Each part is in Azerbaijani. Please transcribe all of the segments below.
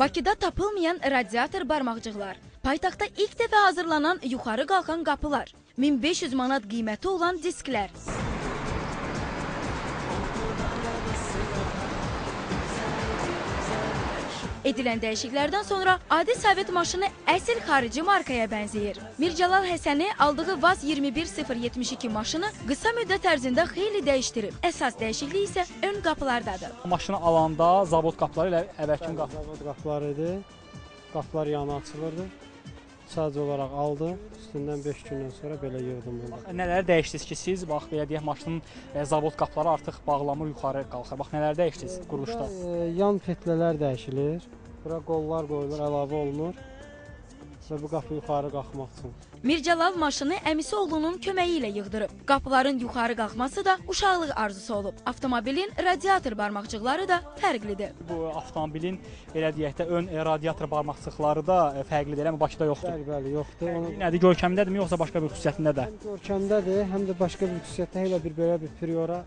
Bakıda tapılmayan radiator barmaqcıqlar, paytaxtda ilk dəfə hazırlanan yuxarı qalxan qapılar, 1500 manat qiyməti olan disklər. Edilən dəyişiklərdən sonra adi Sovet maşını əsl xarici markaya bənzəyir. Mircəlal Həsəni aldığı VAZ 21072 maşını qısa müddət ərzində xeyli dəyişdirib. Əsas dəyişiklik isə ön qapılardadır. Maşını alanda zavod qapıları ilə əvvəlki qapı. Zavod qapıları idi. Qapılar yanı açılırdı. Sadəcə olaraq aldı. Üstündən 5 gündən sonra belə yığdım bunu. Nələr dəyişdiniz ki, siz bax belə deyək maşının zavod qapıları artıq bağlamı yuxarı qalxır. Bax nələr dəyişdiniz quruluşda? Yan petlələr dəyişilir. Bura qollar qoyulur, əlavə olunur və bu qapı yuxarı qalxmaq üçün. Mircəlal maşını əmisi oğlunun köməyi ilə yığdırıb. Qapıların yuxarı qalxması da uşaqlıq arzusu olub. Avtomobilin radiator barmaqcıqları da fərqlidir. Bu avtomobilin belə deyək də ön radiator barmaqcıqları da fərqlidir, amma Bakıda yoxdur. Bəli, yoxdur. Nədir, görkəmindədirmi yoxsa başqa bir xüsusiyyətində də? Həm görkəmdədir, həm də başqa bir xüsusiyyətdə elə bir belə bir Priora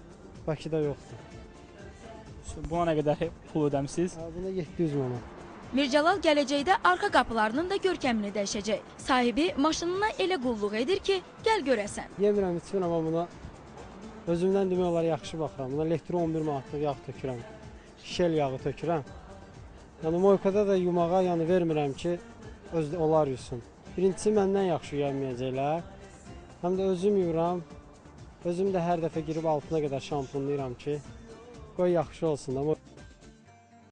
Bakıda yoxdur. Buna nə qədər pul ödəmisiniz? Buna 700 manat. Mircəlal gələcəkdə arxa qapılarının da görkəmini dəyişəcək. Sahibi maşınına elə qulluq edir ki, gəl görəsən. Yemirəm, içmir, amma buna özümdən demək olar yaxşı baxıram. Buna elektro 11 manatlıq yağ tökürəm, şişel yağı tökürəm. Yəni moykada da yumağa vermirəm ki, onlar yusun. Birincisi məndən yaxşı yeməyəcəklər. Həm də özüm yuyuram. Özüm də hər dəfə girib altına qədər şampunlayıram ki, qoy yaxşı olsun.